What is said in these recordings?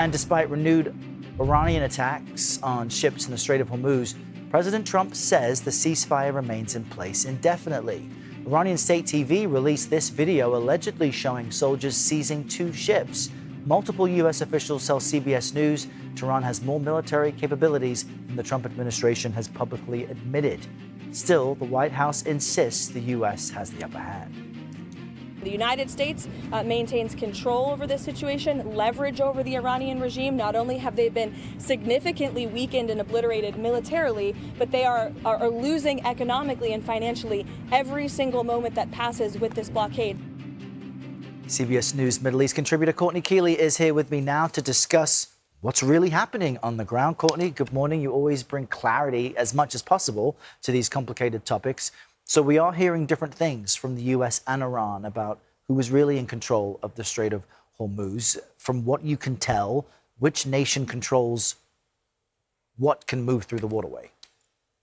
And despite renewed Iranian attacks on ships in the Strait of Hormuz, President Trump says the ceasefire remains in place indefinitely. Iranian state TV released this video allegedly showing soldiers seizing 2 ships. Multiple U.S. officials tell CBS News Tehran has more military capabilities than the Trump administration has publicly admitted. Still, the White House insists the U.S. has the upper hand. The United States maintains control over this situation, leverage over the Iranian regime. Not only have they been significantly weakened and obliterated militarily, but they are losing economically and financially every single moment that passes with this blockade. CBS News Middle East contributor Courtney Kealy is here with me now to discuss what's really happening on the ground. Courtney, good morning. You always bring clarity as much as possible to these complicated topics. So we are hearing different things from the U.S. and Iran about who is really in control of the Strait of Hormuz. From what you can tell, which nation controls what can move through the waterway?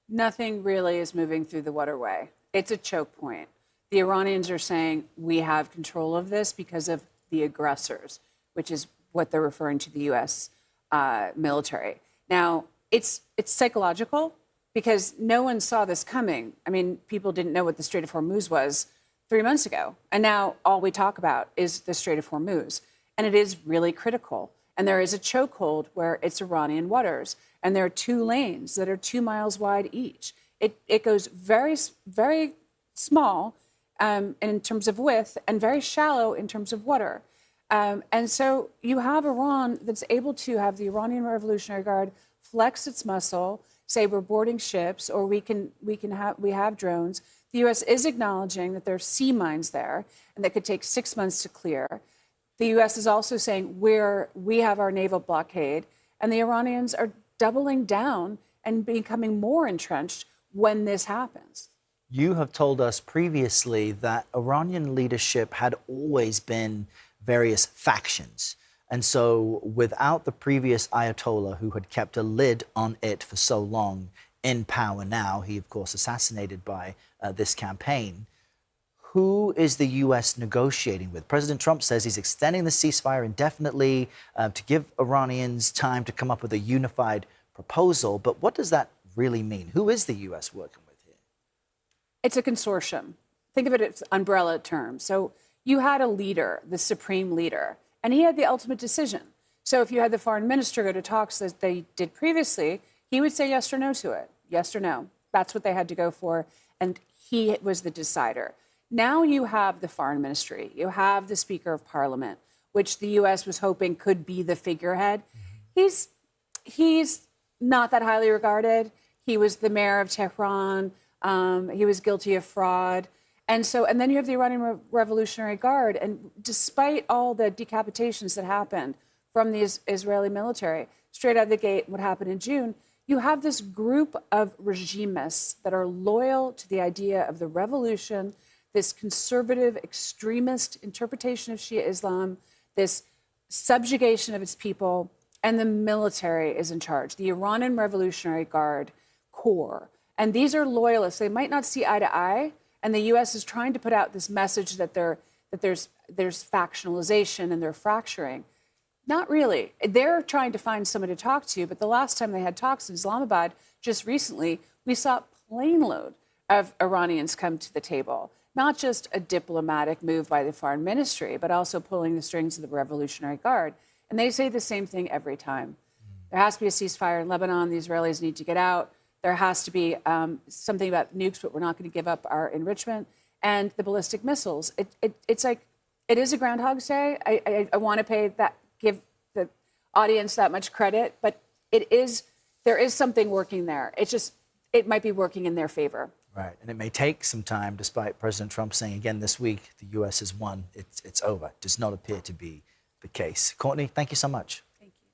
Nothing really is moving through the waterway. It's a choke point. The Iranians are saying we have control of this because of the aggressors, which is what they're referring to the U.S. Military. Now, it's psychological, because no one saw this coming. I mean, people didn't know what the Strait of Hormuz was 3 months ago. And now all we talk about is the Strait of Hormuz. And it is really critical. And there is a chokehold where it's Iranian waters. And there are 2 lanes that are 2 miles wide each. It goes very, very small in terms of width and very shallow in terms of water. And so you have Iran that's able to have the Iranian Revolutionary Guard flex its muscle, say we're boarding ships, or we have drones. The U.S. is acknowledging that there are sea mines there, and that could take 6 months to clear. The U.S. is also saying we have our naval blockade, and the Iranians are doubling down and becoming more entrenched when this happens. You have told us previously that Iranian leadership had always been various factions. And so without the previous Ayatollah, who had kept a lid on it for so long, in power now, he, of course, assassinated by this campaign, who is the U.S. negotiating with? President Trump says he's extending the ceasefire indefinitely to give Iranians time to come up with a unified proposal. But what does that really mean? Who is the U.S. working with here? It's a consortium. Think of it as umbrella terms. So you had a leader, the supreme leader, and he had the ultimate decision. So if you had the foreign minister go to talks that they did previously, he would say yes or no to it. Yes or no. That's what they had to go for. And he was the decider. Now you have the foreign ministry. You have the Speaker of Parliament, which the U.S. was hoping could be the figurehead. He's not that highly regarded. He was the mayor of Tehran. He was guilty of fraud. And then you have the Iranian Revolutionary Guard. And despite all the decapitations that happened from the Israeli military, straight out of the gate, what happened in June, you have this group of regimists that are loyal to the idea of the revolution, this conservative, extremist interpretation of Shia Islam, this subjugation of its people, and the military is in charge, the Iranian Revolutionary Guard Corps. And these are loyalists. They might not see eye to eye, and the U.S. is trying to put out this message that there's factionalization and they're fracturing. Not really. They're trying to find someone to talk to, but the last time they had talks in Islamabad, just recently, we saw a plane load of Iranians come to the table. Not just a diplomatic move by the foreign ministry, but also pulling the strings of the Revolutionary Guard. And they say the same thing every time. There has to be a ceasefire in Lebanon. The Israelis need to get out. There has to be something about nukes, but we're not going to give up our enrichment. And the ballistic missiles. It's like, it is a Groundhog Day. I want to give the audience that much credit, but there is something working there. It might be working in their favor. Right, and it may take some time, despite President Trump saying again this week, the U.S. has won, it's over. It does not appear to be the case. Courtney, thank you so much. Thank you.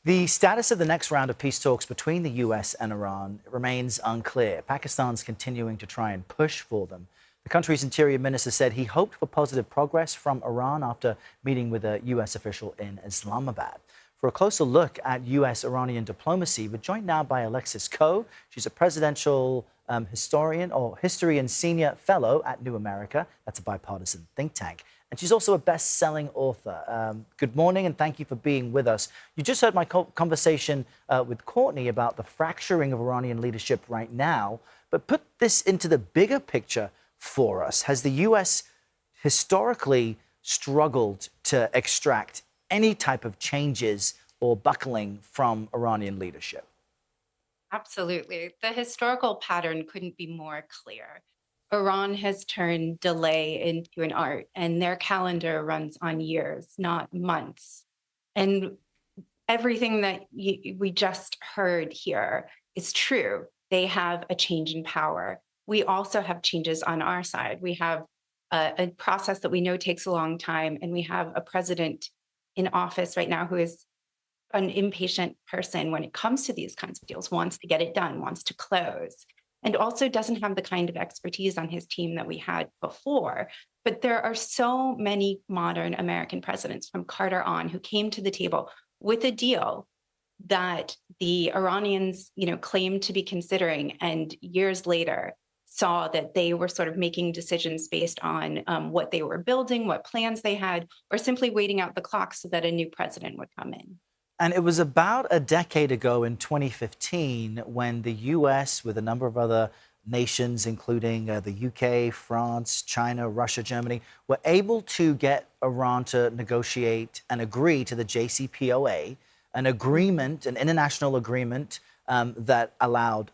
The status of the next round of peace talks between the U.S. and Iran remains unclear. Pakistan's continuing to try and push for them. The country's interior minister said he hoped for positive progress from Iran after meeting with a U.S. official in Islamabad. For a closer look at U.S.-Iranian diplomacy, we're joined now by Alexis Coe. She's a presidential historian or history and senior fellow at New America. That's a bipartisan think tank. and she's also a best-selling author. Good morning, and thank you for being with us. You just heard my conversation with Courtney about the fracturing of Iranian leadership right now, but put this into the bigger picture for us. Has the U.S. historically struggled to extract any type of changes or buckling from Iranian leadership? Absolutely. The historical pattern couldn't be more clear. Iran has turned delay into an art, and their calendar runs on years, not months. And everything that we just heard here is true. They have a change in power. We also have changes on our side. We have a process that we know takes a long time, and we have a president in office right now who is an impatient person when it comes to these kinds of deals, wants to get it done, wants to close, and also doesn't have the kind of expertise on his team that we had before. But there are so many modern American presidents from Carter on who came to the table with a deal that the Iranians, claimed to be considering, and years later saw that they were sort of making decisions based on what they were building, what plans they had, or simply waiting out the clock so that a new president would come in. And it was about a decade ago in 2015 when the U.S., with a number of other nations, including the U.K., France, China, Russia, Germany, were able to get Iran to negotiate and agree to the JCPOA, an agreement, an international agreement that allowed,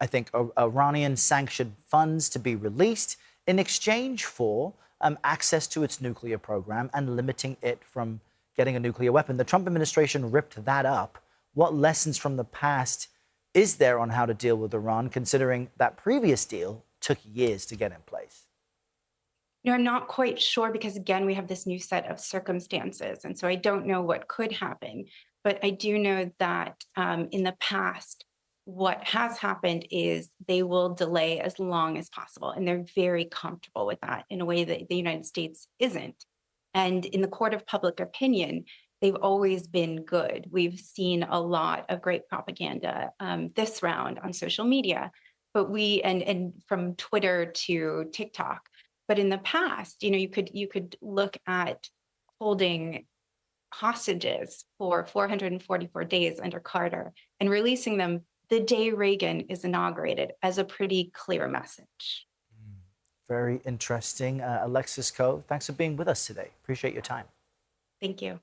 I think, Iranian sanctioned funds to be released in exchange for access to its nuclear program and limiting it from getting a nuclear weapon. The Trump administration ripped that up. What lessons from the past is there on how to deal with Iran, considering that previous deal took years to get in place? I'm not quite sure because, again, we have this new set of circumstances. And so I don't know what could happen. But I do know that in the past, what has happened is they will delay as long as possible. And they're very comfortable with that in a way that the United States isn't. And in the court of public opinion, they've always been good. We've seen a lot of great propaganda this round on social media, but and from Twitter to TikTok. But in the past, you could look at holding hostages for 444 days under Carter and releasing them the day Reagan is inaugurated as a pretty clear message. Very interesting. Alexis Coe, thanks for being with us today. Appreciate your time. Thank you.